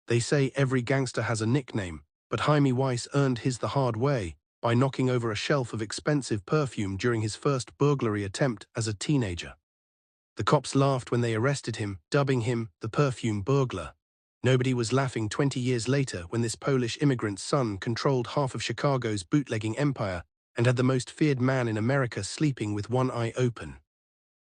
They say every gangster has a nickname, but Hymie Weiss earned his the hard way by knocking over a shelf of expensive perfume during his first burglary attempt as a teenager. The cops laughed when they arrested him, dubbing him the perfume burglar. Nobody was laughing 20 years later when this Polish immigrant's son controlled half of Chicago's bootlegging empire and had the most feared man in America sleeping with one eye open.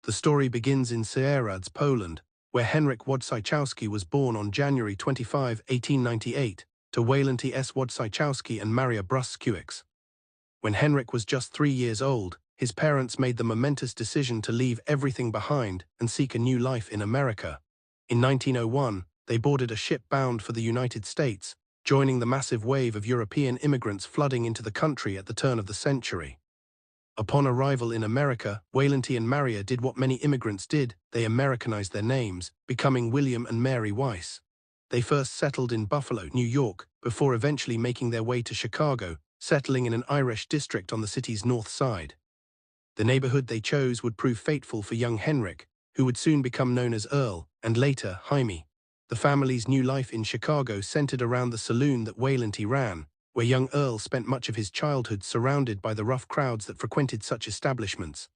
The story begins in Sieradz, Poland, where Henryk Wojciechowski was born on January 25, 1898, to Walenty S. Wojciechowski and Maria Bruskiewicz. When Henryk was just 3 years old, his parents made the momentous decision to leave everything behind and seek a new life in America. In 1901, they boarded a ship bound for the United States, joining the massive wave of European immigrants flooding into the country at the turn of the century. Upon arrival in America, Walenty and Maria did what many immigrants did: they Americanized their names, becoming William and Mary Weiss. They first settled in Buffalo, New York, before eventually making their way to Chicago, settling in an Irish district on the city's north side. The neighborhood they chose would prove fateful for young Henryk, who would soon become known as Earl, and later Hymie. The family's new life in Chicago centered around the saloon that Walenty ran, where young Earl spent much of his childhood surrounded by the rough crowds that frequented such establishments.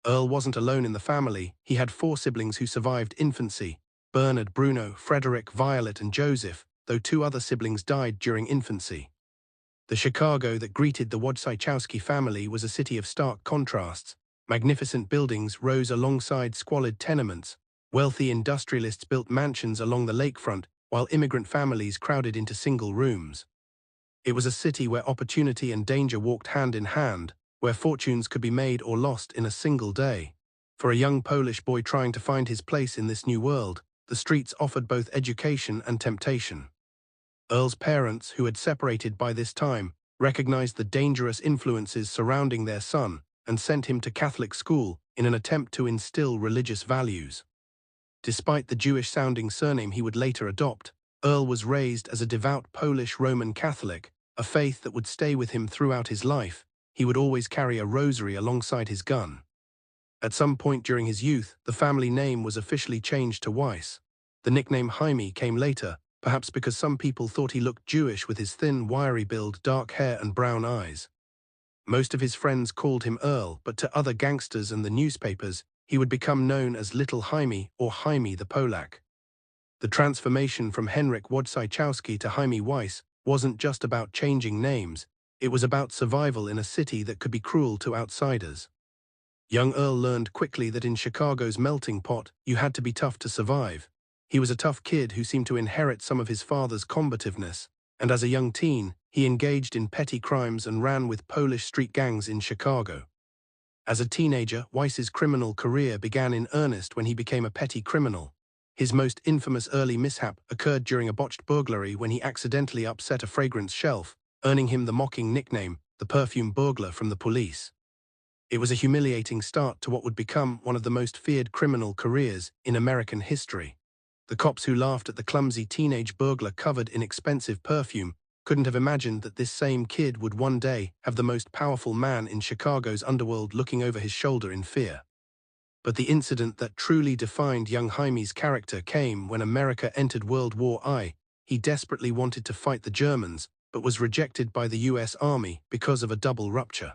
Earl wasn't alone in the family. He had 4 siblings who survived infancy: Bernard, Bruno, Frederick, Violet, and Joseph, though 2 other siblings died during infancy. The Chicago that greeted the Wojciechowski family was a city of stark contrasts. Magnificent buildings rose alongside squalid tenements. Wealthy industrialists built mansions along the lakefront, while immigrant families crowded into single rooms. It was a city where opportunity and danger walked hand in hand, where fortunes could be made or lost in a single day. For a young Polish boy trying to find his place in this new world, the streets offered both education and temptation. Earl's parents, who had separated by this time, recognized the dangerous influences surrounding their son and sent him to Catholic school in an attempt to instill religious values. Despite the Jewish-sounding surname he would later adopt, Earl was raised as a devout Polish Roman Catholic, a faith that would stay with him throughout his life. He would always carry a rosary alongside his gun. At some point during his youth, the family name was officially changed to Weiss. The nickname Hymie came later, perhaps because some people thought he looked Jewish with his thin, wiry build, dark hair, and brown eyes. Most of his friends called him Earl, but to other gangsters and the newspapers, he would become known as Little Hymie or Hymie the Polak. The transformation from Henryk Wojciechowski to Hymie Weiss wasn't just about changing names. It was about survival in a city that could be cruel to outsiders. Young Earl learned quickly that in Chicago's melting pot, you had to be tough to survive. He was a tough kid who seemed to inherit some of his father's combativeness, and as a young teen, he engaged in petty crimes and ran with Polish street gangs in Chicago. As a teenager, Weiss's criminal career began in earnest when he became a petty criminal. His most infamous early mishap occurred during a botched burglary when he accidentally upset a fragrance shelf, earning him the mocking nickname, the perfume burglar, from the police. It was a humiliating start to what would become one of the most feared criminal careers in American history. The cops who laughed at the clumsy teenage burglar covered in expensive perfume couldn't have imagined that this same kid would one day have the most powerful man in Chicago's underworld looking over his shoulder in fear. But the incident that truly defined young Hymie's character came when America entered World War I. He desperately wanted to fight the Germans, but was rejected by the US Army because of a double rupture.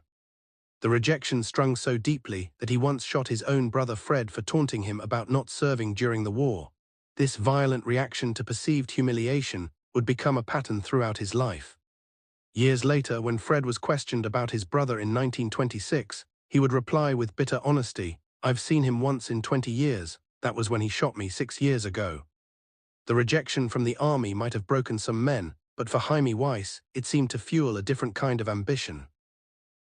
The rejection stung so deeply that he once shot his own brother Fred for taunting him about not serving during the war. This violent reaction to perceived humiliation would become a pattern throughout his life. Years later, when Fred was questioned about his brother in 1926, he would reply with bitter honesty, "I've seen him once in 20 years, that was when he shot me 6 years ago." The rejection from the army might have broken some men, but for Hymie Weiss, it seemed to fuel a different kind of ambition.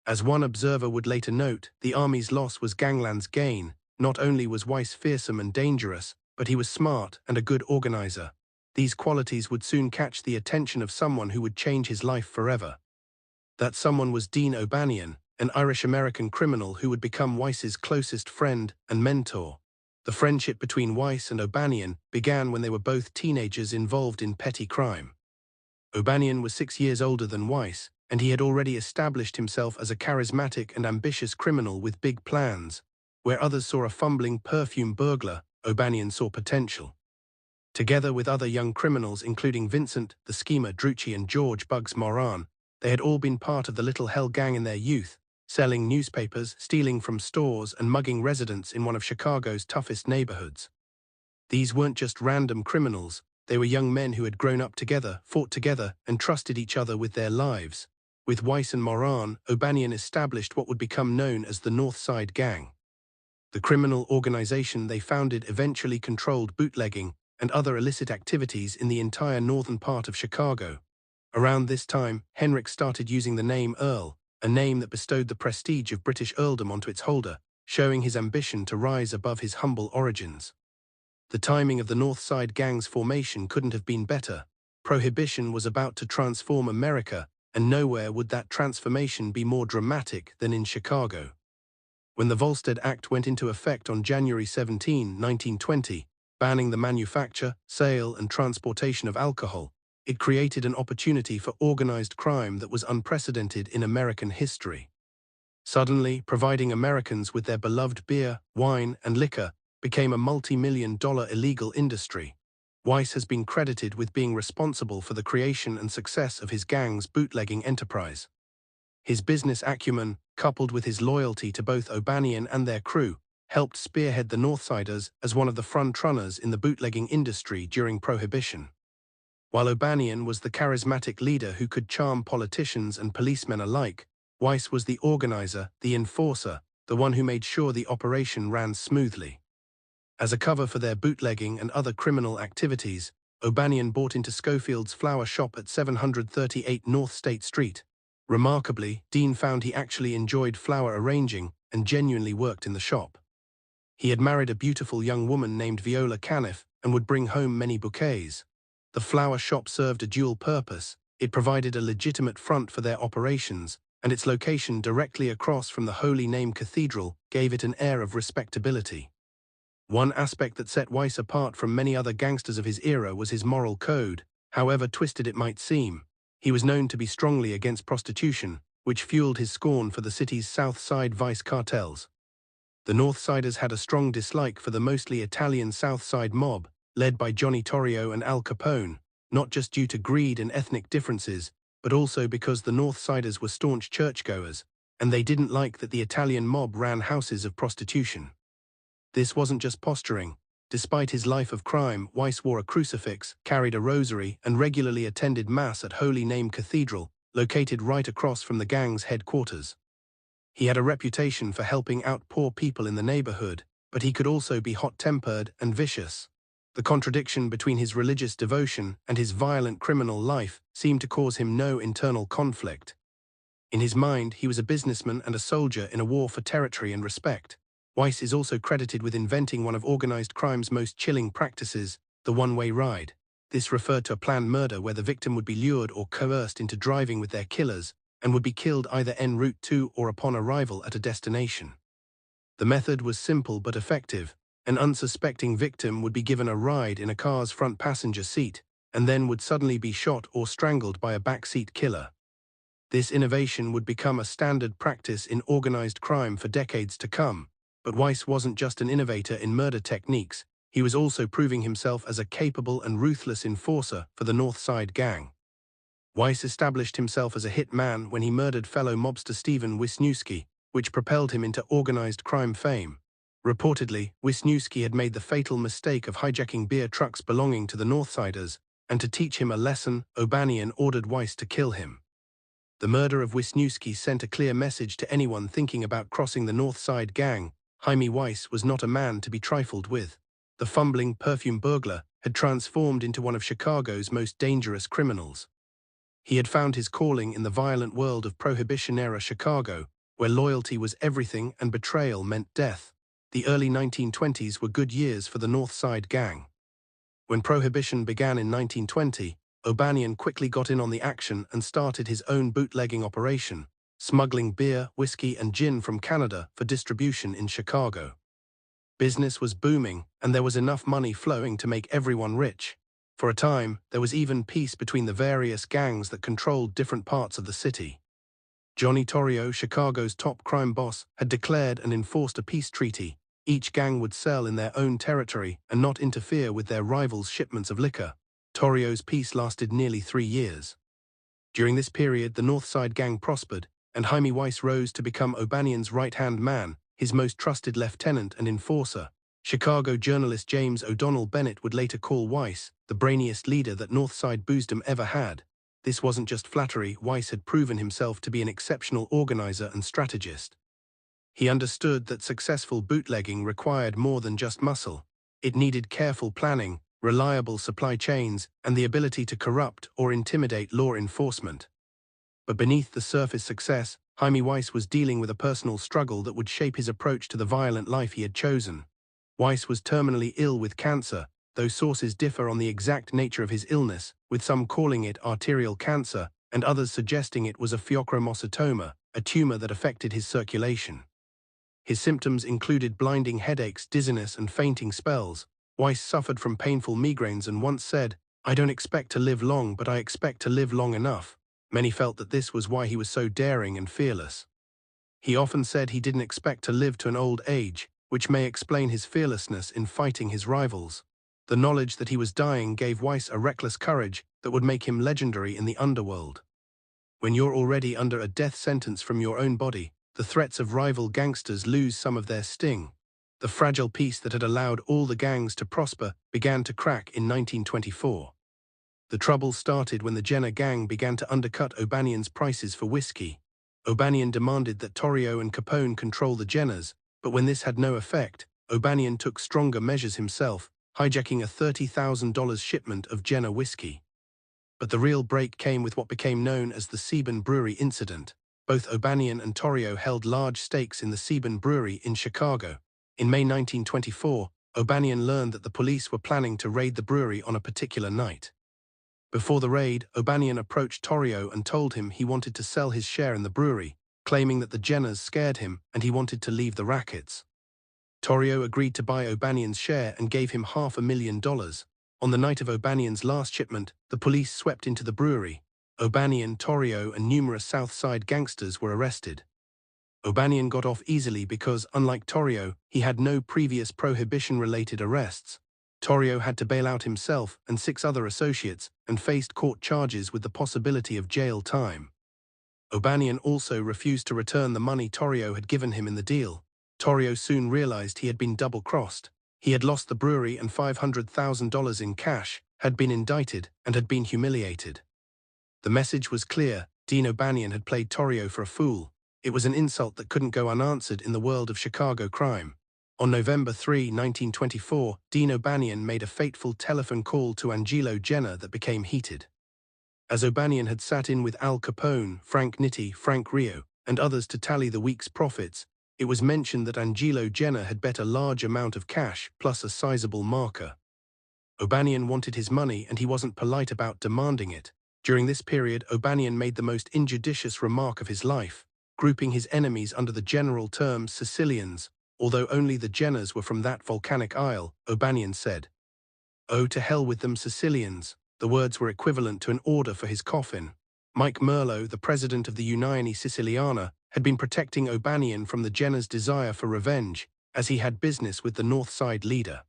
As one observer would later note, the army's loss was gangland's gain. Not only was Weiss fearsome and dangerous, but he was smart and a good organizer. These qualities would soon catch the attention of someone who would change his life forever. That someone was Dean O'Banion, an Irish-American criminal who would become Weiss's closest friend and mentor. The friendship between Weiss and O'Banion began when they were both teenagers involved in petty crime. O'Banion was 6 years older than Weiss, and he had already established himself as a charismatic and ambitious criminal with big plans. Where others saw a fumbling perfume burglar, O'Banion saw potential. Together with other young criminals including Vincent, the schemer Drucci and George Bugs Moran, they had all been part of the Little Hell Gang in their youth, selling newspapers, stealing from stores and mugging residents in one of Chicago's toughest neighborhoods. These weren't just random criminals, they were young men who had grown up together, fought together, and trusted each other with their lives. With Weiss and Moran, O'Banion established what would become known as the North Side Gang. The criminal organization they founded eventually controlled bootlegging and other illicit activities in the entire northern part of Chicago. Around this time, Henrik started using the name Earl, a name that bestowed the prestige of British earldom onto its holder, showing his ambition to rise above his humble origins. The timing of the North Side Gang's formation couldn't have been better. Prohibition was about to transform America, and nowhere would that transformation be more dramatic than in Chicago. When the Volstead Act went into effect on January 17, 1920, banning the manufacture, sale, and transportation of alcohol, it created an opportunity for organized crime that was unprecedented in American history. Suddenly, providing Americans with their beloved beer, wine, and liquor became a multi-million-dollar illegal industry. Weiss has been credited with being responsible for the creation and success of his gang's bootlegging enterprise. His business acumen, coupled with his loyalty to both O'Banion and their crew, helped spearhead the Northsiders as one of the front-runners in the bootlegging industry during Prohibition. While O'Banion was the charismatic leader who could charm politicians and policemen alike, Weiss was the organizer, the enforcer, the one who made sure the operation ran smoothly. As a cover for their bootlegging and other criminal activities, O'Banion bought into Schofield's flower shop at 738 North State Street. Remarkably, Dean found he actually enjoyed flower arranging and genuinely worked in the shop. He had married a beautiful young woman named Viola Caniff and would bring home many bouquets. The flower shop served a dual purpose. It provided a legitimate front for their operations, and its location directly across from the Holy Name Cathedral gave it an air of respectability. One aspect that set Weiss apart from many other gangsters of his era was his moral code, however twisted it might seem. He was known to be strongly against prostitution, which fueled his scorn for the city's South Side vice cartels. The Northsiders had a strong dislike for the mostly Italian South Side mob, led by Johnny Torrio and Al Capone, not just due to greed and ethnic differences, but also because the Northsiders were staunch churchgoers, and they didn't like that the Italian mob ran houses of prostitution. This wasn't just posturing. Despite his life of crime, Weiss wore a crucifix, carried a rosary, and regularly attended Mass at Holy Name Cathedral, located right across from the gang's headquarters. He had a reputation for helping out poor people in the neighborhood, but he could also be hot-tempered and vicious. The contradiction between his religious devotion and his violent criminal life seemed to cause him no internal conflict. In his mind, he was a businessman and a soldier in a war for territory and respect. Weiss is also credited with inventing one of organized crime's most chilling practices, the one-way ride. This referred to a planned murder where the victim would be lured or coerced into driving with their killers and would be killed either en route to or upon arrival at a destination. The method was simple but effective. An unsuspecting victim would be given a ride in a car's front passenger seat and then would suddenly be shot or strangled by a backseat killer. This innovation would become a standard practice in organized crime for decades to come. But Weiss wasn't just an innovator in murder techniques, he was also proving himself as a capable and ruthless enforcer for the North Side Gang. Weiss established himself as a hit man when he murdered fellow mobster Stephen Wisniewski, which propelled him into organized crime fame. Reportedly, Wisniewski had made the fatal mistake of hijacking beer trucks belonging to the Northsiders, and to teach him a lesson, O'Banion ordered Weiss to kill him. The murder of Wisniewski sent a clear message to anyone thinking about crossing the North Side Gang. Hymie Weiss was not a man to be trifled with. The fumbling perfume burglar had transformed into one of Chicago's most dangerous criminals. He had found his calling in the violent world of Prohibition-era Chicago, where loyalty was everything and betrayal meant death. The early 1920s were good years for the North Side Gang. When Prohibition began in 1920, O'Banion quickly got in on the action and started his own bootlegging operation, smuggling beer, whiskey, and gin from Canada for distribution in Chicago. Business was booming, and there was enough money flowing to make everyone rich. For a time, there was even peace between the various gangs that controlled different parts of the city. Johnny Torrio, Chicago's top crime boss, had declared and enforced a peace treaty, Each gang would sell in their own territory and not interfere with their rivals' shipments of liquor. Torio's peace lasted nearly 3 years. During this period, the Northside gang prospered, and Hymie Weiss rose to become O'Banion's right-hand man, his most trusted lieutenant and enforcer. Chicago journalist James O'Donnell Bennett would later call Weiss the brainiest leader that Northside boozdom ever had. This wasn't just flattery. Weiss had proven himself to be an exceptional organizer and strategist. He understood that successful bootlegging required more than just muscle. It needed careful planning, reliable supply chains, and the ability to corrupt or intimidate law enforcement. But beneath the surface success, Hymie Weiss was dealing with a personal struggle that would shape his approach to the violent life he had chosen. Weiss was terminally ill with cancer, though sources differ on the exact nature of his illness, with some calling it arterial cancer and others suggesting it was a pheochromocytoma, a tumor that affected his circulation. His symptoms included blinding headaches, dizziness, and fainting spells. Weiss suffered from painful migraines and once said, "I don't expect to live long, but I expect to live long enough." Many felt that this was why he was so daring and fearless. He often said he didn't expect to live to an old age, which may explain his fearlessness in fighting his rivals. The knowledge that he was dying gave Weiss a reckless courage that would make him legendary in the underworld. When you're already under a death sentence from your own body, the threats of rival gangsters lose some of their sting. The fragile peace that had allowed all the gangs to prosper began to crack in 1924. The trouble started when the Jenner gang began to undercut O'Banion's prices for whiskey. O'Banion demanded that Torio and Capone control the Jenners, but when this had no effect, O'Banion took stronger measures himself, hijacking a $30,000 shipment of Jenner whiskey. But the real break came with what became known as the Seaburn Brewery incident. Both O'Banion and Torio held large stakes in the Seaburn Brewery in Chicago. In May 1924, O'Banion learned that the police were planning to raid the brewery on a particular night. Before the raid, O'Banion approached Torio and told him he wanted to sell his share in the brewery, claiming that the Jenners scared him and he wanted to leave the rackets. Torio agreed to buy O'Banion's share and gave him $500,000. On the night of O'Banion's last shipment, the police swept into the brewery. O'Banion, Torio, and numerous South Side gangsters were arrested. O'Banion got off easily because, unlike Torio, he had no previous prohibition-related arrests. Torio had to bail out himself and 6 other associates and faced court charges with the possibility of jail time. O'Banion also refused to return the money Torio had given him in the deal. Torio soon realized he had been double-crossed. He had lost the brewery and $500,000 in cash, had been indicted, and had been humiliated. The message was clear: Dean O'Banion had played Torio for a fool. It was an insult that couldn't go unanswered in the world of Chicago crime. On November 3, 1924, Dean O'Banion made a fateful telephone call to Angelo Jenner that became heated. As O'Banion had sat in with Al Capone, Frank Nitti, Frank Rio, and others to tally the week's profits, it was mentioned that Angelo Jenner had bet a large amount of cash plus a sizable marker. O'Banion wanted his money and he wasn't polite about demanding it. During this period, O'Banion made the most injudicious remark of his life, grouping his enemies under the general term Sicilians. Although only the Jenners were from that volcanic isle, O'Banion said, "Oh, to hell with them Sicilians." The words were equivalent to an order for his coffin. Mike Merlo, the president of the Unione Siciliana, had been protecting O'Banion from the Jenners' desire for revenge, as he had business with the North Side leader.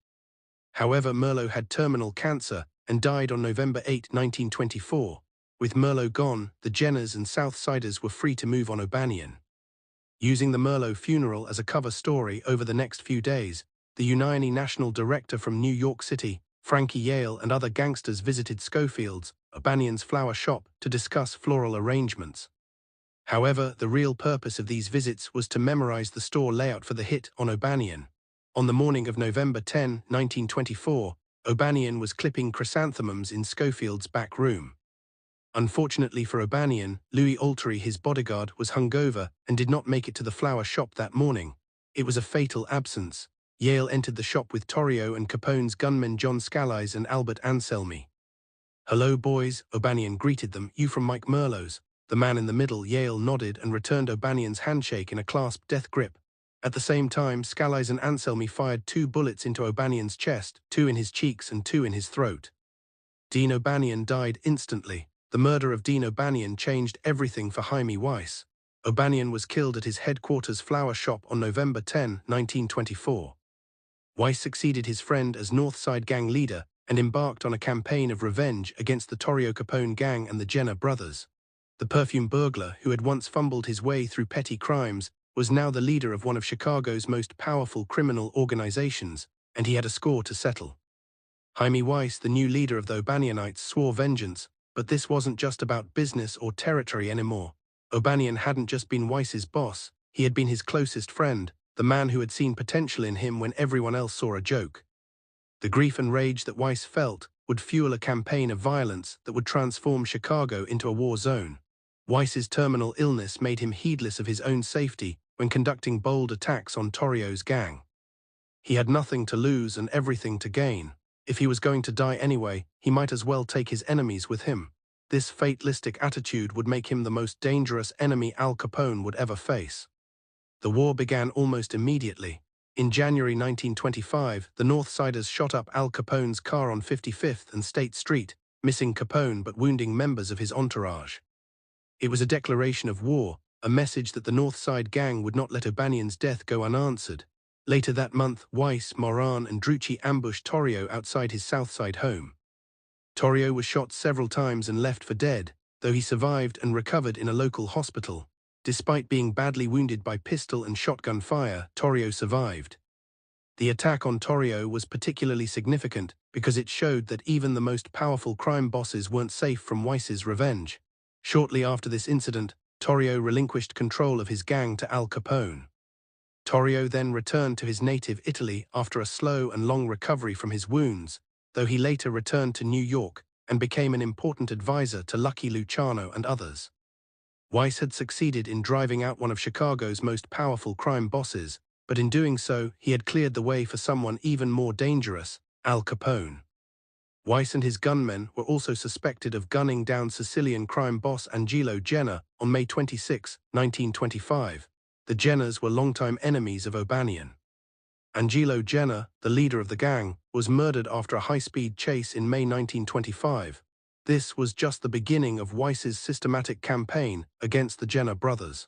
However, Merlo had terminal cancer and died on November 8, 1924. With Merlo gone, the Jenners and South Siders were free to move on O'Banion. Using the Merlo funeral as a cover story over the next few days, the Unione National Director from New York City, Frankie Yale, and other gangsters visited Schofield's, O'Banion's flower shop, to discuss floral arrangements. However, the real purpose of these visits was to memorize the store layout for the hit on O'Banion. On the morning of November 10, 1924, O'Banion was clipping chrysanthemums in Schofield's back room. Unfortunately for O'Banion, Louis Altry, his bodyguard, was hungover and did not make it to the flower shop that morning. It was a fatal absence. Yale entered the shop with Torio and Capone's gunmen John Scalise and Albert Anselmi. "Hello, boys," O'Banion greeted them. "You from Mike Merlo's?" The man in the middle, Yale, nodded and returned O'Banion's handshake in a clasped death grip. At the same time, Scalise and Anselmi fired 2 bullets into O'Banion's chest, 2 in his cheeks and 2 in his throat. Dean O'Banion died instantly. The murder of Dean O'Banion changed everything for Hymie Weiss. O'Banion was killed at his headquarters flower shop on November 10, 1924. Weiss succeeded his friend as North Side gang leader and embarked on a campaign of revenge against the Torrio Capone gang and the Jenner brothers. The perfume burglar, who had once fumbled his way through petty crimes, was now the leader of one of Chicago's most powerful criminal organizations, and he had a score to settle. Hymie Weiss, the new leader of the O'Banianites, swore vengeance, but this wasn't just about business or territory anymore. O'Banian hadn't just been Weiss's boss, he had been his closest friend, the man who had seen potential in him when everyone else saw a joke. The grief and rage that Weiss felt would fuel a campaign of violence that would transform Chicago into a war zone. Weiss's terminal illness made him heedless of his own safety when conducting bold attacks on Torrio's gang. He had nothing to lose and everything to gain. If he was going to die anyway, he might as well take his enemies with him. This fatalistic attitude would make him the most dangerous enemy Al Capone would ever face. The war began almost immediately. In January 1925, the Northsiders shot up Al Capone's car on 55th and State Street, missing Capone but wounding members of his entourage. It was a declaration of war, a message that the North Side gang would not let O'Banian's death go unanswered. Later that month, Weiss, Moran, and Drucci ambushed Torrio outside his Southside home. Torrio was shot several times and left for dead, though he survived and recovered in a local hospital. Despite being badly wounded by pistol and shotgun fire, Torrio survived. The attack on Torrio was particularly significant because it showed that even the most powerful crime bosses weren't safe from Weiss's revenge. Shortly after this incident, Torrio relinquished control of his gang to Al Capone. Torrio then returned to his native Italy after a slow and long recovery from his wounds, though he later returned to New York and became an important advisor to Lucky Luciano and others. Weiss had succeeded in driving out one of Chicago's most powerful crime bosses, but in doing so, he had cleared the way for someone even more dangerous, Al Capone. Weiss and his gunmen were also suspected of gunning down Sicilian crime boss Angelo Jenner on May 26, 1925. The Jenners were longtime enemies of O'Banian. Angelo Jenner, the leader of the gang, was murdered after a high-speed chase in May 1925. This was just the beginning of Weiss's systematic campaign against the Jenner brothers.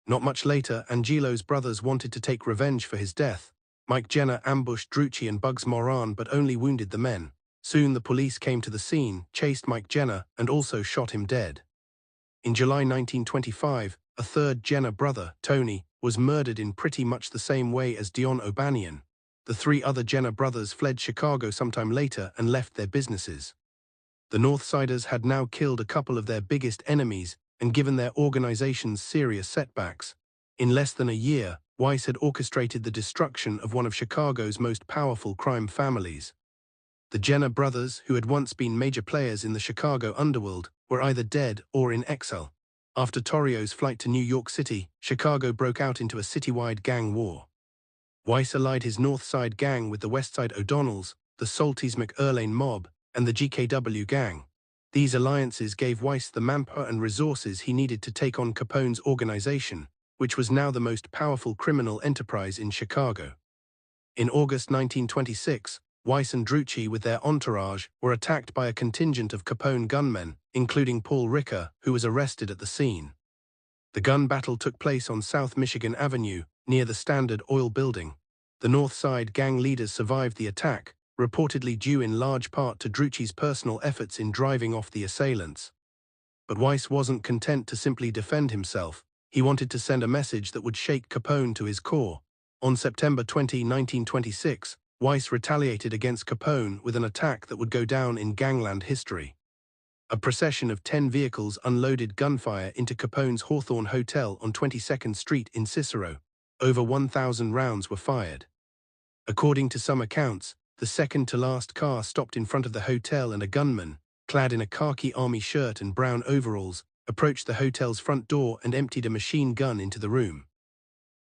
Not much later, Angelo's brothers wanted to take revenge for his death. Mike Jenner ambushed Drucci and Bugs Moran but only wounded the men. Soon the police came to the scene, chased Mike Jenner, and also shot him dead. In July 1925, a third Jenner brother, Tony, was murdered in pretty much the same way as Dion O'Banian. The three other Jenner brothers fled Chicago sometime later and left their businesses. The Northsiders had now killed a couple of their biggest enemies and given their organizations serious setbacks. In less than a year, Weiss had orchestrated the destruction of one of Chicago's most powerful crime families. The Jenner brothers, who had once been major players in the Chicago Underworld, were either dead or in exile. After Torrio's flight to New York City, Chicago broke out into a citywide gang war. Weiss allied his North Side gang with the West Side O'Donnells, the Salties McErlane mob, and the GKW gang. These alliances gave Weiss the manpower and resources he needed to take on Capone's organization, which was now the most powerful criminal enterprise in Chicago. In August 1926, Weiss and Drucci with their entourage were attacked by a contingent of Capone gunmen, including Paul Ricker, who was arrested at the scene. The gun battle took place on South Michigan Avenue, near the Standard Oil building. The North Side gang leaders survived the attack, reportedly due in large part to Drucci's personal efforts in driving off the assailants. But Weiss wasn't content to simply defend himself. He wanted to send a message that would shake Capone to his core. On September 20, 1926, Weiss retaliated against Capone with an attack that would go down in gangland history. A procession of 10 vehicles unloaded gunfire into Capone's Hawthorne Hotel on 22nd Street in Cicero. Over 1,000 rounds were fired. According to some accounts, the second-to-last car stopped in front of the hotel and a gunman, clad in a khaki army shirt and brown overalls, approached the hotel's front door and emptied a machine gun into the room.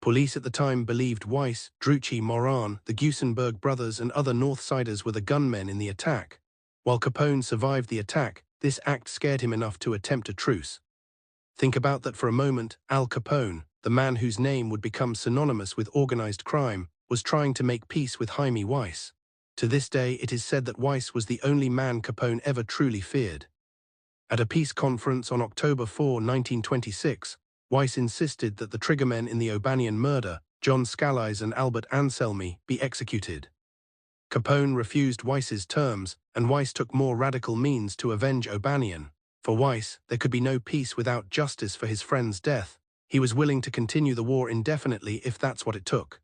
Police at the time believed Weiss, Drucci, Moran, the Gusenberg brothers and other Northsiders were the gunmen in the attack. While Capone survived the attack, this act scared him enough to attempt a truce. Think about that for a moment. Al Capone, the man whose name would become synonymous with organized crime, was trying to make peace with Hymie Weiss. To this day, it is said that Weiss was the only man Capone ever truly feared. At a peace conference on October 4, 1926, Weiss insisted that the triggermen in the O'Banian murder John Scalise and Albert Anselmi, be executed. Capone refused Weiss's terms, and Weiss took more radical means to avenge O'Banion. For Weiss, there could be no peace without justice for his friend's death. He was willing to continue the war indefinitely if that's what it took.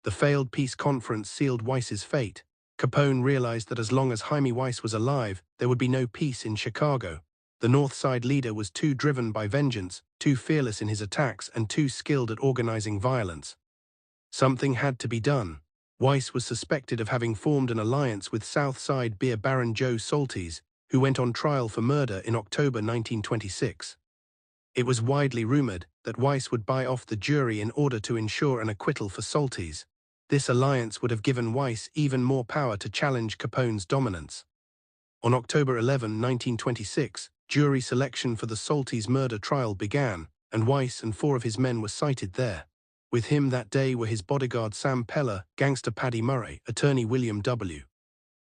The failed peace conference sealed Weiss's fate. Capone realized that as long as Hymie Weiss was alive, there would be no peace in Chicago. The North Side leader was too driven by vengeance, too fearless in his attacks, and too skilled at organizing violence. Something had to be done. Weiss was suspected of having formed an alliance with South Side beer baron Joe Saltese, who went on trial for murder in October 1926. It was widely rumored that Weiss would buy off the jury in order to ensure an acquittal for Saltese. This alliance would have given Weiss even more power to challenge Capone's dominance. On October 11, 1926, jury selection for the Saltese murder trial began, and Weiss and 4 of his men were cited there. With him that day were his bodyguard Sam Peller, gangster Paddy Murray, attorney William W.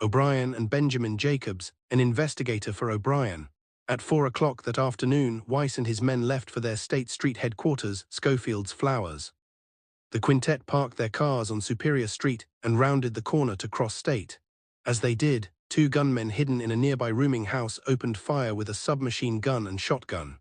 O'Brien, and Benjamin Jacobs, an investigator for O'Brien. At 4 o'clock that afternoon, Weiss and his men left for their State Street headquarters, Schofield's Flowers. The quintet parked their cars on Superior Street and rounded the corner to cross State. As they did, 2 gunmen hidden in a nearby rooming house opened fire with a submachine gun and shotgun.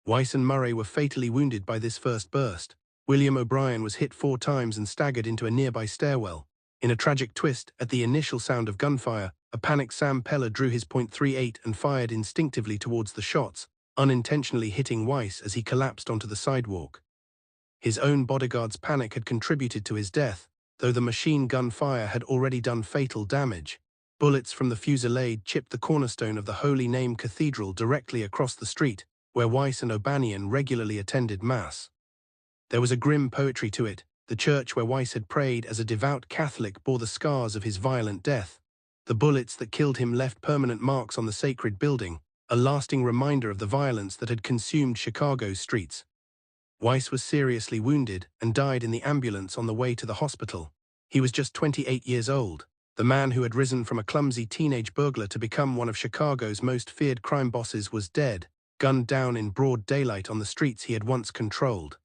Weiss and Murray were fatally wounded by this first burst. William O'Brien was hit 4 times and staggered into a nearby stairwell. In a tragic twist, at the initial sound of gunfire, a panicked Sam Peller drew his .38 and fired instinctively towards the shots, unintentionally hitting Weiss as he collapsed onto the sidewalk. His own bodyguard's panic had contributed to his death, though the machine gun fire had already done fatal damage. Bullets from the fusillade chipped the cornerstone of the Holy Name Cathedral directly across the street, where Weiss and O'Banion regularly attended Mass. There was a grim poetry to it. The church where Weiss had prayed as a devout Catholic bore the scars of his violent death. The bullets that killed him left permanent marks on the sacred building, a lasting reminder of the violence that had consumed Chicago's streets. Weiss was seriously wounded and died in the ambulance on the way to the hospital. He was just 28 years old. The man who had risen from a clumsy teenage burglar to become one of Chicago's most feared crime bosses was dead, gunned down in broad daylight on the streets he had once controlled.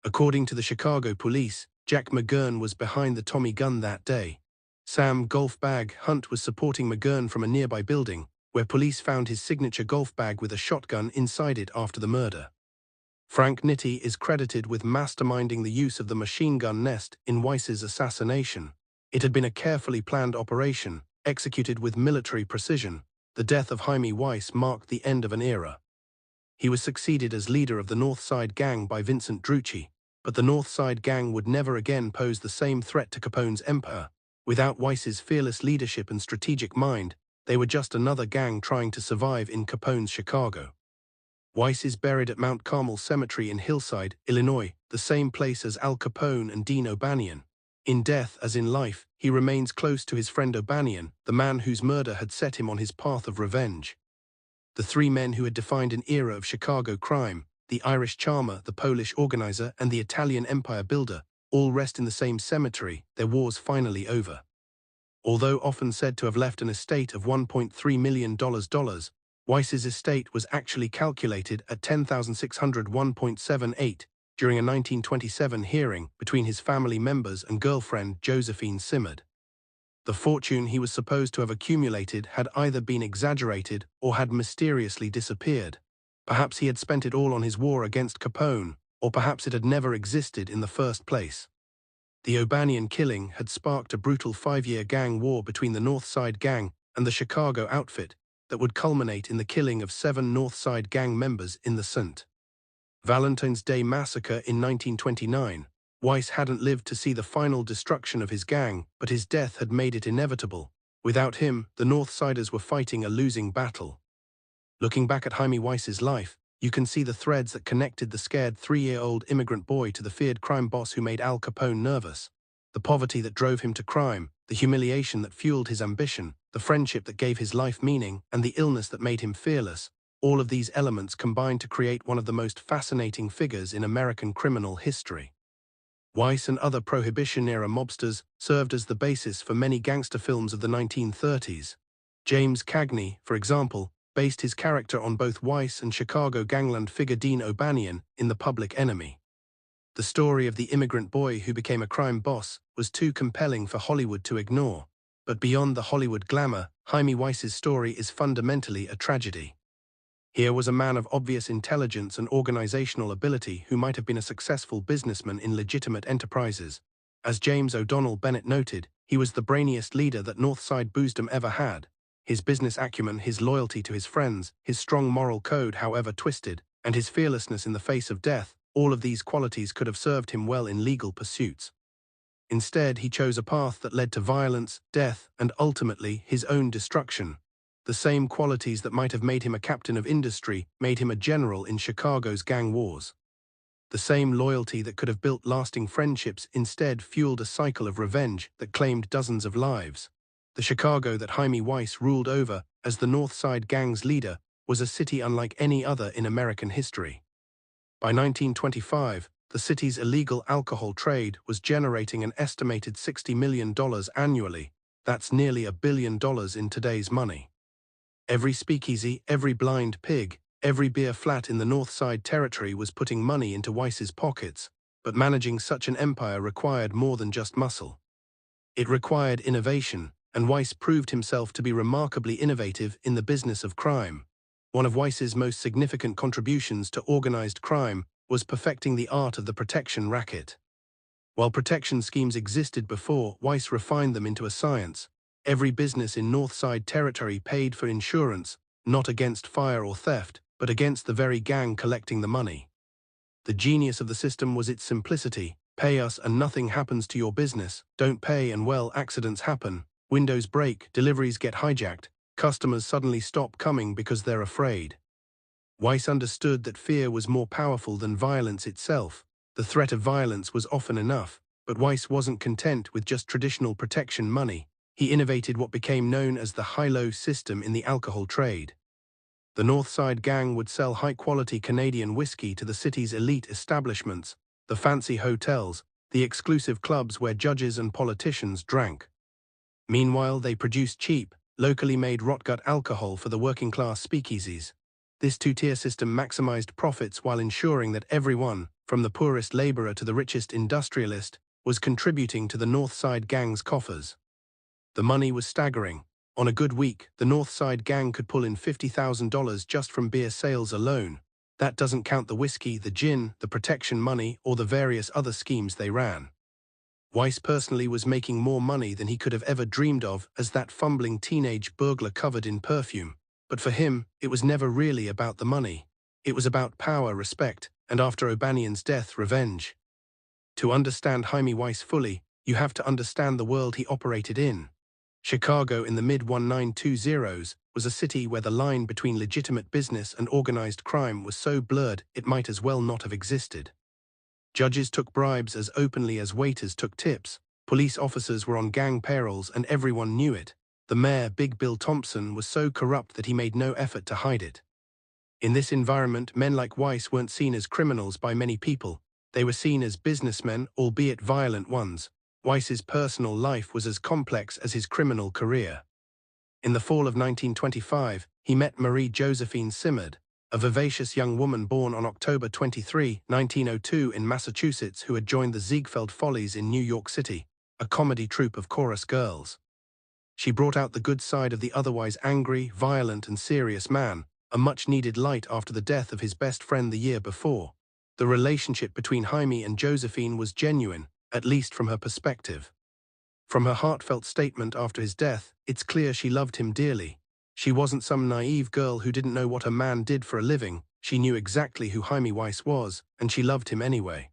According to the Chicago police, Jack McGurn was behind the Tommy gun that day. Sam Golf Bag Hunt was supporting McGurn from a nearby building, where police found his signature golf bag with a shotgun inside it after the murder. Frank Nitti is credited with masterminding the use of the machine gun nest in Weiss's assassination. It had been a carefully planned operation, executed with military precision. The death of Hymie Weiss marked the end of an era. He was succeeded as leader of the North Side Gang by Vincent Drucci, but the North Side Gang would never again pose the same threat to Capone's empire. Without Weiss's fearless leadership and strategic mind, they were just another gang trying to survive in Capone's Chicago. Weiss is buried at Mount Carmel Cemetery in Hillside, Illinois, the same place as Al Capone and Dean O'Banion. In death as in life, he remains close to his friend O'Banion, the man whose murder had set him on his path of revenge. The 3 men who had defined an era of Chicago crime, the Irish charmer, the Polish organizer, and the Italian empire builder, all rest in the same cemetery, their wars finally over. Although often said to have left an estate of $1.3 million, Weiss's estate was actually calculated at $10,601.78 during a 1927 hearing between his family members and girlfriend Josephine Simard. The fortune he was supposed to have accumulated had either been exaggerated or had mysteriously disappeared. Perhaps he had spent it all on his war against Capone, or perhaps it had never existed in the first place. The O'Banion killing had sparked a brutal 5-year gang war between the North Side Gang and the Chicago outfit that would culminate in the killing of 7 North Side Gang members in the St. Valentine's Day Massacre in 1929. Weiss hadn't lived to see the final destruction of his gang, but his death had made it inevitable. Without him, the North Siders were fighting a losing battle. Looking back at Hymie Weiss's life, you can see the threads that connected the scared 3-year-old immigrant boy to the feared crime boss who made Al Capone nervous. The poverty that drove him to crime, the humiliation that fueled his ambition, the friendship that gave his life meaning, and the illness that made him fearless. All of these elements combined to create one of the most fascinating figures in American criminal history. Weiss and other Prohibition-era mobsters served as the basis for many gangster films of the 1930s. James Cagney, for example, based his character on both Weiss and Chicago gangland figure Dean O'Banion in The Public Enemy. The story of the immigrant boy who became a crime boss was too compelling for Hollywood to ignore. But beyond the Hollywood glamour, Hymie Weiss's story is fundamentally a tragedy. Here was a man of obvious intelligence and organizational ability who might have been a successful businessman in legitimate enterprises. As James O'Donnell Bennett noted, he was the brainiest leader that Northside Boosdom ever had. His business acumen, his loyalty to his friends, his strong moral code, however twisted, and his fearlessness in the face of death, all of these qualities could have served him well in legal pursuits. Instead, he chose a path that led to violence, death, and ultimately his own destruction. The same qualities that might have made him a captain of industry made him a general in Chicago's gang wars. The same loyalty that could have built lasting friendships instead fueled a cycle of revenge that claimed dozens of lives. The Chicago that Hymie Weiss ruled over as the North Side Gang's leader was a city unlike any other in American history. By 1925, the city's illegal alcohol trade was generating an estimated $60 million annually. That's nearly $1 billion in today's money. Every speakeasy, every blind pig, every beer flat in the North Side territory was putting money into Weiss's pockets, but managing such an empire required more than just muscle. It required innovation, and Weiss proved himself to be remarkably innovative in the business of crime. One of Weiss's most significant contributions to organized crime was perfecting the art of the protection racket. While protection schemes existed before, Weiss refined them into a science. Every business in North Side territory paid for insurance, not against fire or theft, but against the very gang collecting the money. The genius of the system was its simplicity. Pay us and nothing happens to your business. Don't pay and well, accidents happen. Windows break, deliveries get hijacked. Customers suddenly stop coming because they're afraid. Weiss understood that fear was more powerful than violence itself. The threat of violence was often enough, but Weiss wasn't content with just traditional protection money. He innovated what became known as the high-low system in the alcohol trade. The North Side Gang would sell high-quality Canadian whiskey to the city's elite establishments, the fancy hotels, the exclusive clubs where judges and politicians drank. Meanwhile, they produced cheap, locally made rotgut alcohol for the working-class speakeasies. This two-tier system maximized profits while ensuring that everyone, from the poorest laborer to the richest industrialist, was contributing to the North Side Gang's coffers. The money was staggering. On a good week, the North Side Gang could pull in $50,000 just from beer sales alone. That doesn't count the whiskey, the gin, the protection money, or the various other schemes they ran. Weiss personally was making more money than he could have ever dreamed of as that fumbling teenage burglar covered in perfume. But for him, it was never really about the money. It was about power, respect, and after O'Banion's death, revenge. To understand Hymie Weiss fully, you have to understand the world he operated in. Chicago in the mid-1920s was a city where the line between legitimate business and organized crime was so blurred it might as well not have existed. Judges took bribes as openly as waiters took tips, police officers were on gang payrolls and everyone knew it. The mayor, Big Bill Thompson, was so corrupt that he made no effort to hide it. In this environment, men like Weiss weren't seen as criminals by many people. They were seen as businessmen, albeit violent ones. Weiss's personal life was as complex as his criminal career. In the fall of 1925, he met Marie Josephine Simard, a vivacious young woman born on October 23, 1902 in Massachusetts who had joined the Ziegfeld Follies in New York City, a comedy troupe of chorus girls. She brought out the good side of the otherwise angry, violent, and serious man, a much-needed light after the death of his best friend the year before. The relationship between Hymie and Josephine was genuine, at least from her perspective. From her heartfelt statement after his death, it's clear she loved him dearly. She wasn't some naive girl who didn't know what a man did for a living. She knew exactly who Hymie Weiss was, and she loved him anyway.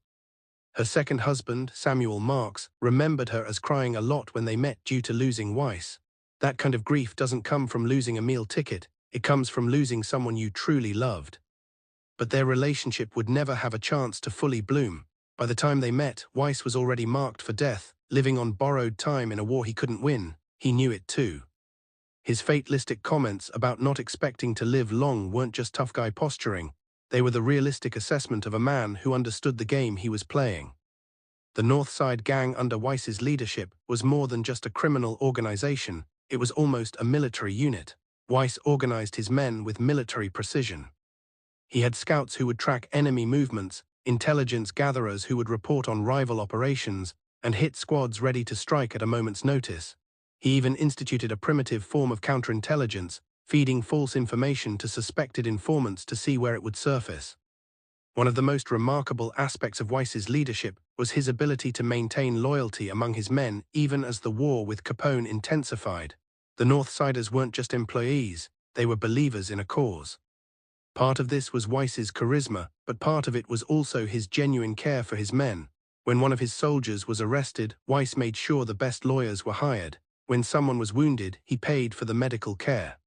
Her second husband, Samuel Marks, remembered her as crying a lot when they met due to losing Weiss. That kind of grief doesn't come from losing a meal ticket, it comes from losing someone you truly loved. But their relationship would never have a chance to fully bloom. By the time they met, Weiss was already marked for death, living on borrowed time in a war he couldn't win. He knew it too. His fatalistic comments about not expecting to live long weren't just tough guy posturing. They were the realistic assessment of a man who understood the game he was playing. The North Side Gang under Weiss's leadership was more than just a criminal organization, it was almost a military unit. Weiss organized his men with military precision. He had scouts who would track enemy movements, intelligence gatherers who would report on rival operations, and hit squads ready to strike at a moment's notice. He even instituted a primitive form of counterintelligence, feeding false information to suspected informants to see where it would surface. One of the most remarkable aspects of Weiss's leadership was his ability to maintain loyalty among his men even as the war with Capone intensified. The Northsiders weren't just employees, they were believers in a cause. Part of this was Weiss's charisma, but part of it was also his genuine care for his men. When one of his soldiers was arrested, Weiss made sure the best lawyers were hired. When someone was wounded, he paid for the medical care.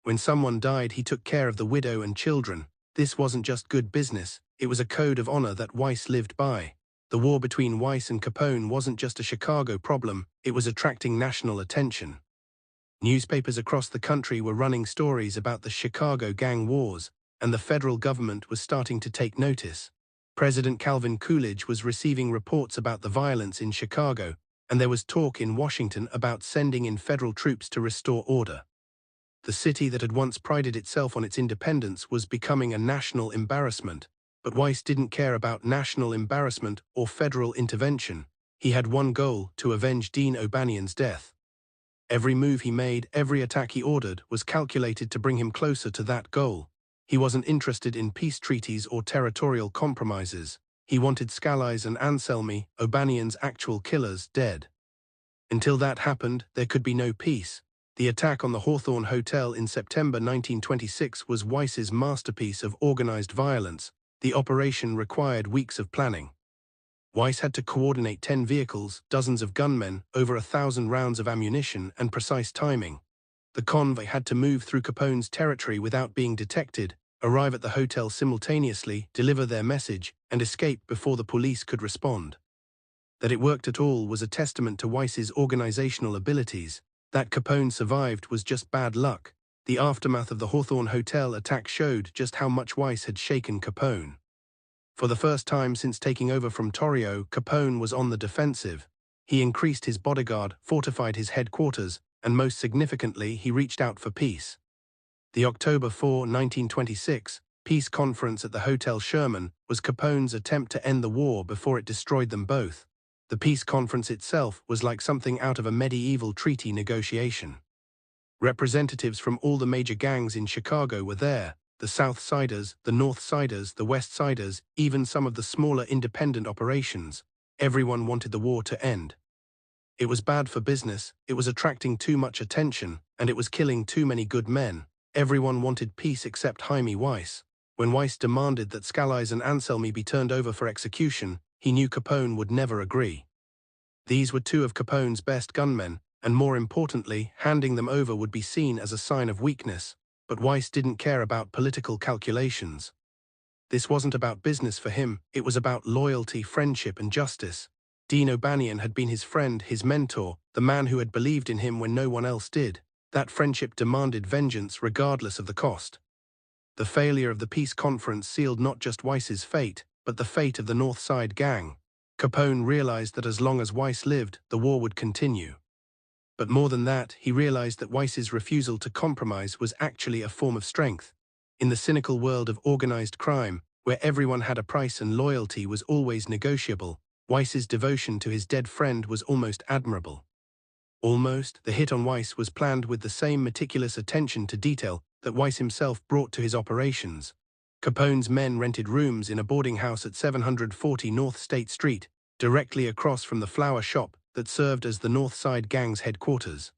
When someone died, he took care of the widow and children. This wasn't just good business, it was a code of honor that Weiss lived by. The war between Weiss and Capone wasn't just a Chicago problem, it was attracting national attention. Newspapers across the country were running stories about the Chicago gang wars, and the federal government was starting to take notice. President Calvin Coolidge was receiving reports about the violence in Chicago, and there was talk in Washington about sending in federal troops to restore order. The city that had once prided itself on its independence was becoming a national embarrassment, but Weiss didn't care about national embarrassment or federal intervention. He had one goal: to avenge Dean O'Banion's death. Every move he made, every attack he ordered, was calculated to bring him closer to that goal. He wasn't interested in peace treaties or territorial compromises. He wanted Scalise and Anselmi, O'Banion's actual killers, dead. Until that happened, there could be no peace. The attack on the Hawthorne Hotel in September 1926 was Weiss's masterpiece of organized violence. The operation required weeks of planning. Weiss had to coordinate 10 vehicles, dozens of gunmen, over 1,000 rounds of ammunition, and precise timing. The convoy had to move through Capone's territory without being detected, arrive at the hotel simultaneously, deliver their message, and escape before the police could respond. That it worked at all was a testament to Weiss's organizational abilities. That Capone survived was just bad luck. The aftermath of the Hawthorne Hotel attack showed just how much Weiss had shaken Capone. For the first time since taking over from Torrio, Capone was on the defensive. He increased his bodyguard, fortified his headquarters, and most significantly, he reached out for peace. The October 4, 1926, peace conference at the Hotel Sherman was Capone's attempt to end the war before it destroyed them both. The peace conference itself was like something out of a medieval treaty negotiation. Representatives from all the major gangs in Chicago were there: the South Siders, the North Siders, the West Siders, even some of the smaller independent operations. Everyone wanted the war to end. It was bad for business, it was attracting too much attention, and it was killing too many good men. Everyone wanted peace except Hymie Weiss. When Weiss demanded that Scalise and Anselmi be turned over for execution, he knew Capone would never agree. These were two of Capone's best gunmen, and more importantly, handing them over would be seen as a sign of weakness. But Weiss didn't care about political calculations. This wasn't about business for him, it was about loyalty, friendship, and justice. Dean O'Banion had been his friend, his mentor, the man who had believed in him when no one else did. That friendship demanded vengeance regardless of the cost. The failure of the peace conference sealed not just Weiss's fate, but the fate of the North Side gang. Capone realized that as long as Weiss lived, the war would continue. But more than that, he realized that Weiss's refusal to compromise was actually a form of strength. In the cynical world of organized crime, where everyone had a price and loyalty was always negotiable, Weiss's devotion to his dead friend was almost admirable. Almost, the hit on Weiss was planned with the same meticulous attention to detail that Weiss himself brought to his operations. Capone's men rented rooms in a boarding house at 740 North State Street, directly across from the flower shop that served as the North Side Gang's headquarters.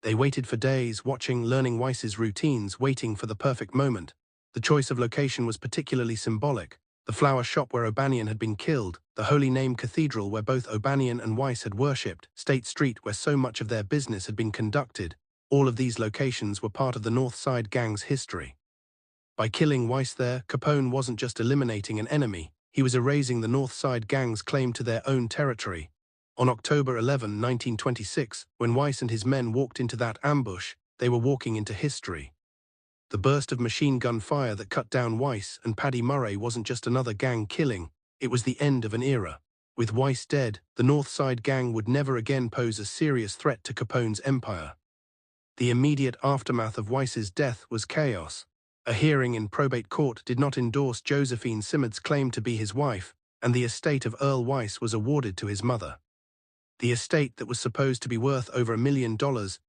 They waited for days, watching, learning Weiss's routines, waiting for the perfect moment. The choice of location was particularly symbolic. The flower shop where O'Banion had been killed, the Holy Name Cathedral where both O'Banion and Weiss had worshipped, State Street where so much of their business had been conducted. All of these locations were part of the North Side Gang's history. By killing Weiss there, Capone wasn't just eliminating an enemy, he was erasing the North Side Gang's claim to their own territory. On October 11, 1926, when Weiss and his men walked into that ambush, they were walking into history. The burst of machine gun fire that cut down Weiss and Paddy Murray wasn't just another gang killing, it was the end of an era. With Weiss dead, the North Side Gang would never again pose a serious threat to Capone's empire. The immediate aftermath of Weiss's death was chaos. A hearing in probate court did not endorse Josephine Simard's claim to be his wife, and the estate of Earl Weiss was awarded to his mother. The estate that was supposed to be worth over $1 million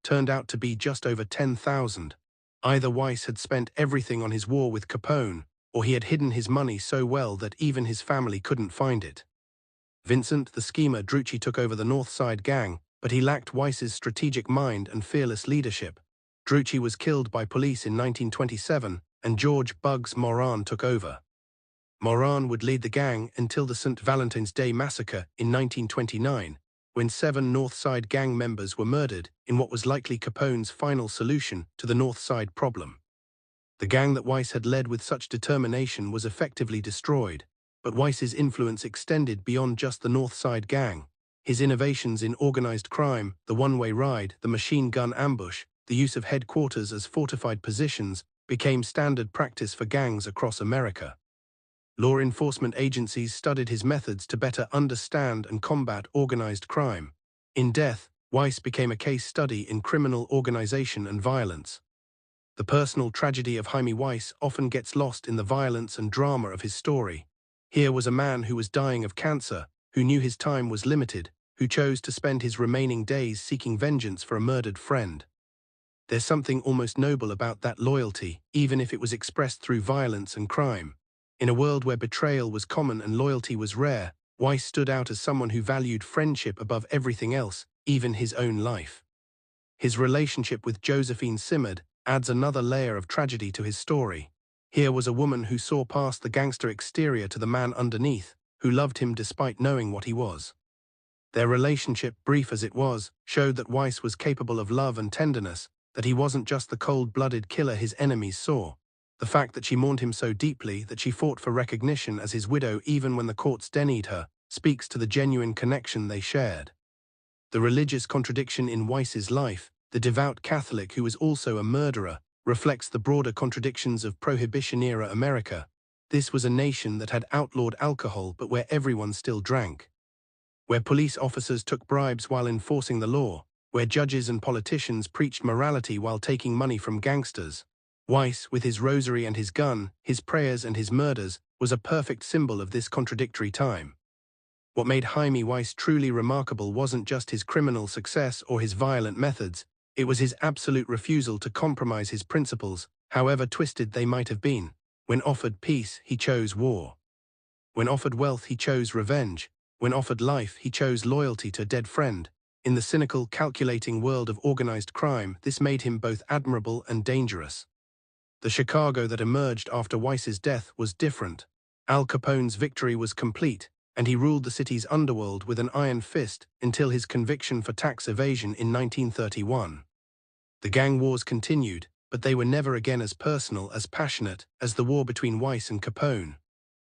turned out to be just over 10,000. Either Weiss had spent everything on his war with Capone, or he had hidden his money so well that even his family couldn't find it. Vincent, the schemer, Drucci took over the North Side gang, but he lacked Weiss's strategic mind and fearless leadership. Drucci was killed by police in 1927, and George "Bugs" Moran took over. Moran would lead the gang until the St. Valentine's Day massacre in 1929, when 7 North Side gang members were murdered in what was likely Capone's final solution to the North Side problem. The gang that Weiss had led with such determination was effectively destroyed, but Weiss's influence extended beyond just the North Side gang. His innovations in organized crime, the one-way ride, the machine gun ambush, the use of headquarters as fortified positions, became standard practice for gangs across America. Law enforcement agencies studied his methods to better understand and combat organized crime. In Death, Weiss became a case study in criminal organization and violence. The personal tragedy of Hymie Weiss often gets lost in the violence and drama of his story. Here was a man who was dying of cancer, who knew his time was limited, who chose to spend his remaining days seeking vengeance for a murdered friend. There's something almost noble about that loyalty, even if it was expressed through violence and crime. In a world where betrayal was common and loyalty was rare, Weiss stood out as someone who valued friendship above everything else, even his own life. His relationship with Josephine Simard adds another layer of tragedy to his story. Here was a woman who saw past the gangster exterior to the man underneath, who loved him despite knowing what he was. Their relationship, brief as it was, showed that Weiss was capable of love and tenderness, that he wasn't just the cold-blooded killer his enemies saw. The fact that she mourned him so deeply that she fought for recognition as his widow even when the courts denied her, speaks to the genuine connection they shared. The religious contradiction in Weiss's life, the devout Catholic who was also a murderer, reflects the broader contradictions of Prohibition-era America. This was a nation that had outlawed alcohol but where everyone still drank. Where police officers took bribes while enforcing the law, where judges and politicians preached morality while taking money from gangsters. Weiss, with his rosary and his gun, his prayers and his murders, was a perfect symbol of this contradictory time. What made Hymie Weiss truly remarkable wasn't just his criminal success or his violent methods, it was his absolute refusal to compromise his principles, however twisted they might have been. When offered peace, he chose war. When offered wealth, he chose revenge. When offered life, he chose loyalty to a dead friend. In the cynical, calculating world of organized crime, this made him both admirable and dangerous. The Chicago that emerged after Weiss's death was different. Al Capone's victory was complete, and he ruled the city's underworld with an iron fist until his conviction for tax evasion in 1931. The gang wars continued, but they were never again as personal, as passionate, as the war between Weiss and Capone.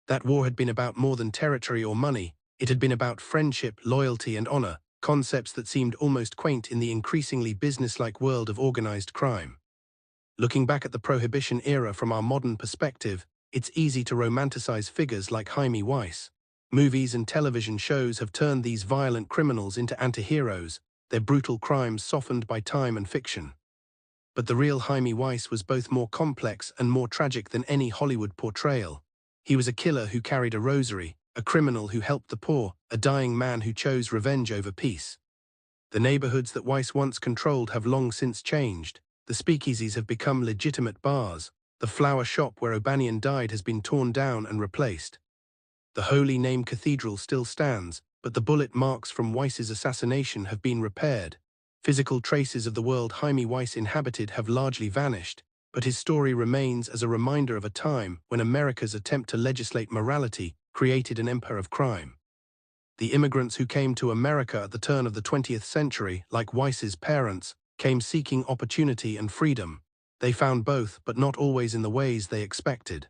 That war had been about more than territory or money. It had been about friendship, loyalty, and honor, concepts that seemed almost quaint in the increasingly businesslike world of organized crime. Looking back at the Prohibition era from our modern perspective, it's easy to romanticize figures like Hymie Weiss. Movies and television shows have turned these violent criminals into antiheroes, their brutal crimes softened by time and fiction. But the real Hymie Weiss was both more complex and more tragic than any Hollywood portrayal. He was a killer who carried a rosary, a criminal who helped the poor, a dying man who chose revenge over peace. The neighborhoods that Weiss once controlled have long since changed. The speakeasies have become legitimate bars. The flower shop where O'Banion died has been torn down and replaced. The Holy Name Cathedral still stands, but the bullet marks from Weiss's assassination have been repaired. Physical traces of the world Hymie Weiss inhabited have largely vanished, but his story remains as a reminder of a time when America's attempt to legislate morality created an empire of crime. The immigrants who came to America at the turn of the 20th century, like Weiss's parents, came seeking opportunity and freedom. They found both, but not always in the ways they expected.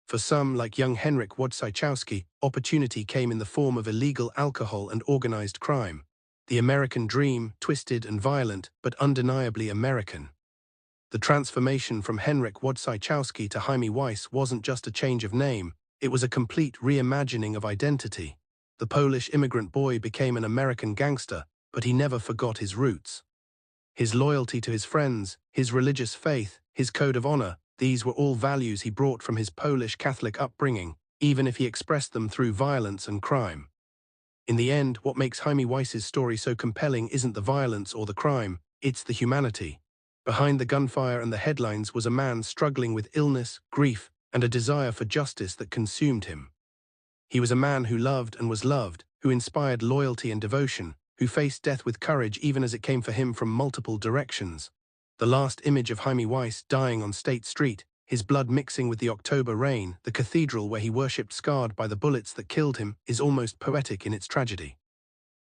For some, like young Henryk Wojciechowski, opportunity came in the form of illegal alcohol and organized crime. The American dream, twisted and violent, but undeniably American. The transformation from Henryk Wojciechowski to Hymie Weiss wasn't just a change of name, it was a complete reimagining of identity. The Polish immigrant boy became an American gangster, but he never forgot his roots. His loyalty to his friends, his religious faith, his code of honor, These were all values he brought from his Polish Catholic upbringing, even if he expressed them through violence and crime. In the end, what makes Hymie Weiss's story so compelling isn't the violence or the crime, it's the humanity. Behind the gunfire and the headlines was a man struggling with illness, grief, and a desire for justice that consumed him. He was a man who loved and was loved, who inspired loyalty and devotion, who faced death with courage even as it came for him from multiple directions. The last image of Hymie Weiss dying on State Street, his blood mixing with the October rain, the cathedral where he worshipped scarred by the bullets that killed him, is almost poetic in its tragedy.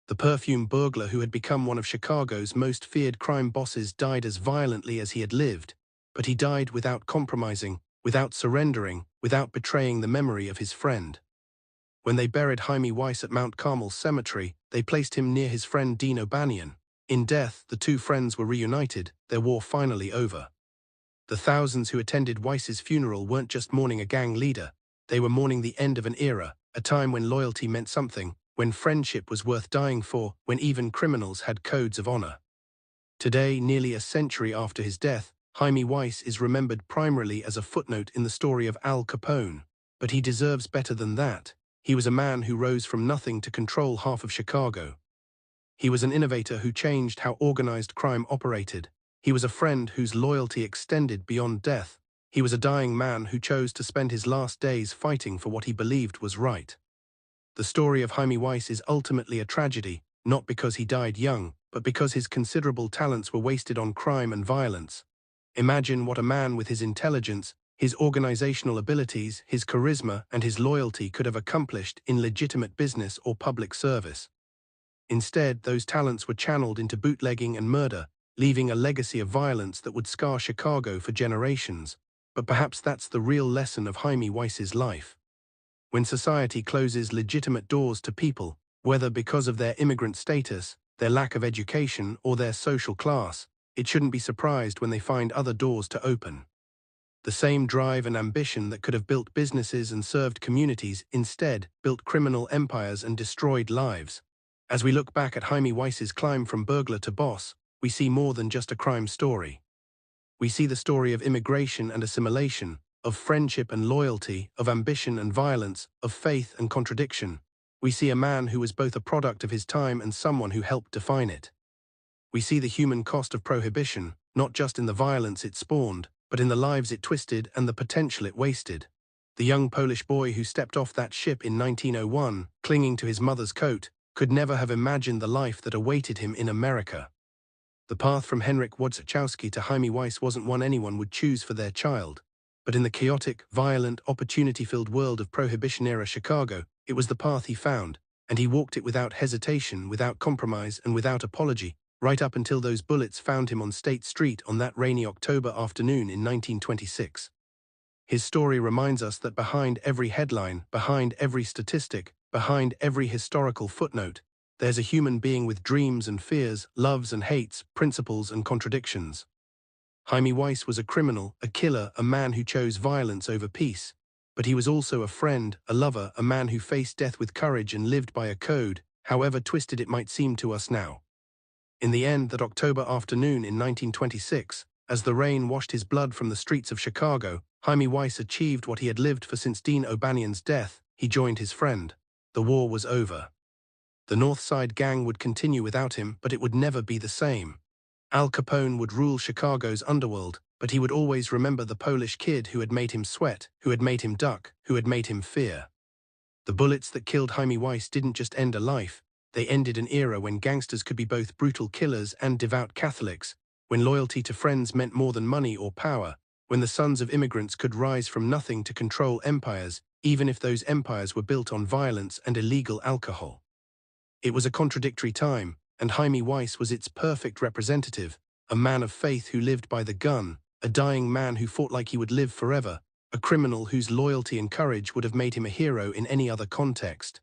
The perfume burglar who had become one of Chicago's most feared crime bosses died as violently as he had lived, but he died without compromising, without surrendering, without betraying the memory of his friend. When they buried Hymie Weiss at Mount Carmel Cemetery, they placed him near his friend Dean O'Banion. In death, the two friends were reunited, their war finally over. The thousands who attended Weiss's funeral weren't just mourning a gang leader, they were mourning the end of an era, a time when loyalty meant something, when friendship was worth dying for, when even criminals had codes of honor. Today, nearly a century after his death, Hymie Weiss is remembered primarily as a footnote in the story of Al Capone. But he deserves better than that. He was a man who rose from nothing to control half of Chicago. He was an innovator who changed how organized crime operated. He was a friend whose loyalty extended beyond death. He was a dying man who chose to spend his last days fighting for what he believed was right. The story of Hymie Weiss is ultimately a tragedy, not because he died young, but because his considerable talents were wasted on crime and violence. Imagine what a man with his intelligence, his organizational abilities, his charisma, and his loyalty could have accomplished in legitimate business or public service. Instead, those talents were channeled into bootlegging and murder, leaving a legacy of violence that would scar Chicago for generations. But perhaps that's the real lesson of Hymie Weiss's life. When society closes legitimate doors to people, whether because of their immigrant status, their lack of education, or their social class, it shouldn't be surprised when they find other doors to open. The same drive and ambition that could have built businesses and served communities instead built criminal empires and destroyed lives. As we look back at Hymie Weiss's climb from burglar to boss, we see more than just a crime story. We see the story of immigration and assimilation, of friendship and loyalty, of ambition and violence, of faith and contradiction. We see a man who was both a product of his time and someone who helped define it. We see the human cost of prohibition, not just in the violence it spawned, but in the lives it twisted and the potential it wasted. The young Polish boy who stepped off that ship in 1901, clinging to his mother's coat, could never have imagined the life that awaited him in America. The path from Henryk Wojciechowski to Hymie Weiss wasn't one anyone would choose for their child. But in the chaotic, violent, opportunity-filled world of Prohibition-era Chicago, it was the path he found, and he walked it without hesitation, without compromise, and without apology, right up until those bullets found him on State Street on that rainy October afternoon in 1926. His story reminds us that behind every headline, behind every statistic, behind every historical footnote, there's a human being with dreams and fears, loves and hates, principles and contradictions. Hymie Weiss was a criminal, a killer, a man who chose violence over peace. But he was also a friend, a lover, a man who faced death with courage and lived by a code, however twisted it might seem to us now. In the end, that October afternoon in 1926, as the rain washed his blood from the streets of Chicago, Hymie Weiss achieved what he had lived for since Dean O'Banion's death. He joined his friend. The war was over. The North Side gang would continue without him, but it would never be the same. Al Capone would rule Chicago's underworld, but he would always remember the Polish kid who had made him sweat, who had made him duck, who had made him fear. The bullets that killed Hymie Weiss didn't just end a life, they ended an era when gangsters could be both brutal killers and devout Catholics, when loyalty to friends meant more than money or power, when the sons of immigrants could rise from nothing to control empires, even if those empires were built on violence and illegal alcohol. It was a contradictory time, and Hymie Weiss was its perfect representative, a man of faith who lived by the gun, a dying man who fought like he would live forever, a criminal whose loyalty and courage would have made him a hero in any other context.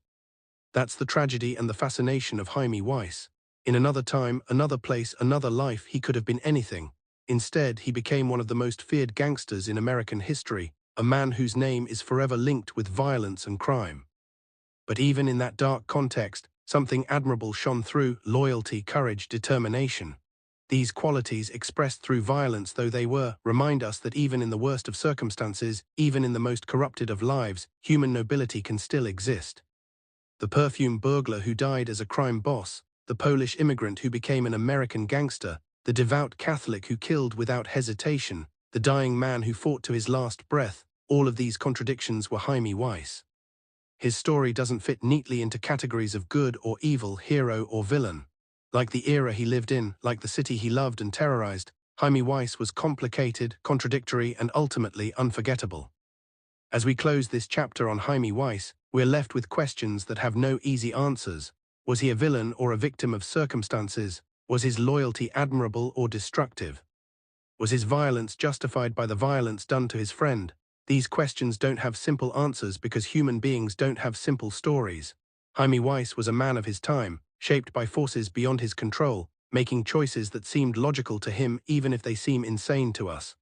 That's the tragedy and the fascination of Hymie Weiss. In another time, another place, another life, he could have been anything. Instead, he became one of the most feared gangsters in American history, a man whose name is forever linked with violence and crime. But even in that dark context, something admirable shone through: loyalty, courage, determination. These qualities, expressed through violence though they were, remind us that even in the worst of circumstances, even in the most corrupted of lives, human nobility can still exist. The perfume burglar who died as a crime boss, the Polish immigrant who became an American gangster, the devout Catholic who killed without hesitation, the dying man who fought to his last breath, all of these contradictions were Hymie Weiss. His story doesn't fit neatly into categories of good or evil, hero or villain. Like the era he lived in, like the city he loved and terrorized, Hymie Weiss was complicated, contradictory, and ultimately unforgettable. As we close this chapter on Hymie Weiss, we're left with questions that have no easy answers. Was he a villain or a victim of circumstances? Was his loyalty admirable or destructive? Was his violence justified by the violence done to his friend? These questions don't have simple answers because human beings don't have simple stories. Hymie Weiss was a man of his time, shaped by forces beyond his control, making choices that seemed logical to him even if they seem insane to us.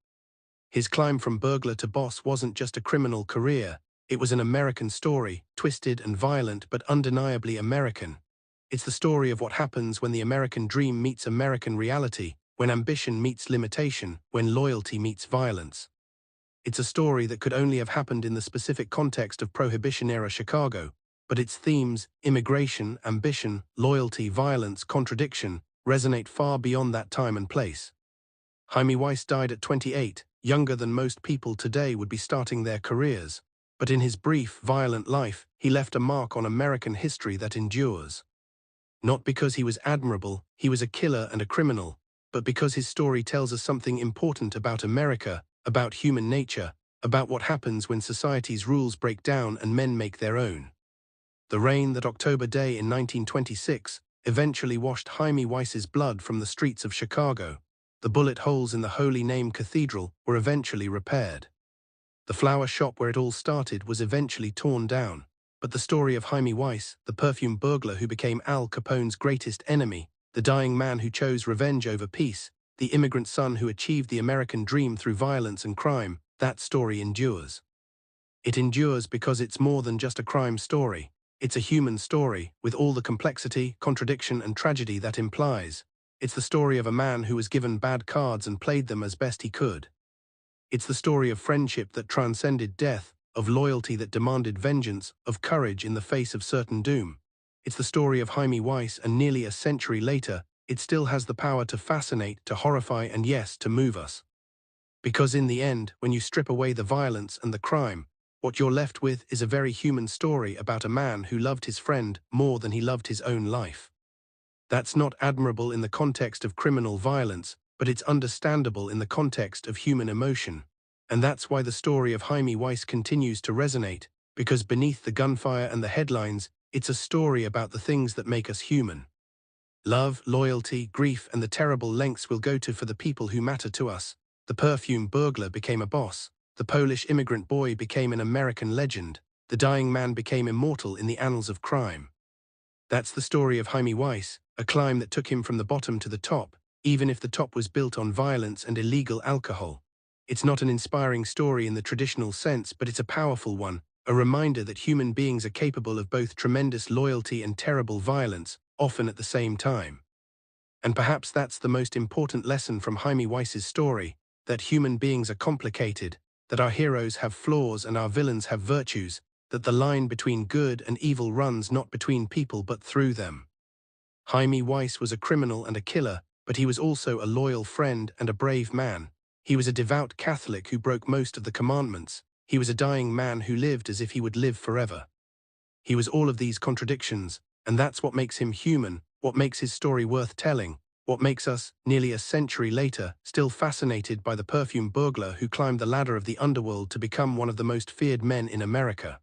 His climb from burglar to boss wasn't just a criminal career, it was an American story, twisted and violent but undeniably American. It's the story of what happens when the American dream meets American reality, when ambition meets limitation, when loyalty meets violence. It's a story that could only have happened in the specific context of Prohibition-era Chicago, but its themes, immigration, ambition, loyalty, violence, contradiction, resonate far beyond that time and place. Hymie Weiss died at 28, younger than most people today would be starting their careers, but in his brief, violent life, he left a mark on American history that endures. Not because he was admirable, he was a killer and a criminal, but because his story tells us something important about America, about human nature, about what happens when society's rules break down and men make their own. The rain that October day in 1926 eventually washed Hymie Weiss's blood from the streets of Chicago. The bullet holes in the Holy Name Cathedral were eventually repaired. The flower shop where it all started was eventually torn down, but the story of Hymie Weiss, the perfume burglar who became Al Capone's greatest enemy, the dying man who chose revenge over peace, the immigrant son who achieved the American dream through violence and crime, that story endures. It endures because it's more than just a crime story. It's a human story, with all the complexity, contradiction, and tragedy that implies. It's the story of a man who was given bad cards and played them as best he could. It's the story of friendship that transcended death, of loyalty that demanded vengeance, of courage in the face of certain doom. It's the story of Hymie Weiss, and nearly a century later, it still has the power to fascinate, to horrify, and yes, to move us. Because in the end, when you strip away the violence and the crime, what you're left with is a very human story about a man who loved his friend more than he loved his own life. That's not admirable in the context of criminal violence, but it's understandable in the context of human emotion. And that's why the story of Hymie Weiss continues to resonate, because beneath the gunfire and the headlines, it's a story about the things that make us human. Love, loyalty, grief, and the terrible lengths we'll go to for the people who matter to us. The perfume burglar became a boss. The Polish immigrant boy became an American legend. The dying man became immortal in the annals of crime. That's the story of Hymie Weiss, a climb that took him from the bottom to the top, even if the top was built on violence and illegal alcohol. It's not an inspiring story in the traditional sense, but it's a powerful one, a reminder that human beings are capable of both tremendous loyalty and terrible violence, often at the same time. And perhaps that's the most important lesson from Hymie Weiss's story, that human beings are complicated, that our heroes have flaws and our villains have virtues, that the line between good and evil runs not between people but through them. Hymie Weiss was a criminal and a killer, but he was also a loyal friend and a brave man. He was a devout Catholic who broke most of the commandments. He was a dying man who lived as if he would live forever. He was all of these contradictions, and that's what makes him human, what makes his story worth telling, what makes us, nearly a century later, still fascinated by the perfume burglar who climbed the ladder of the underworld to become one of the most feared men in America.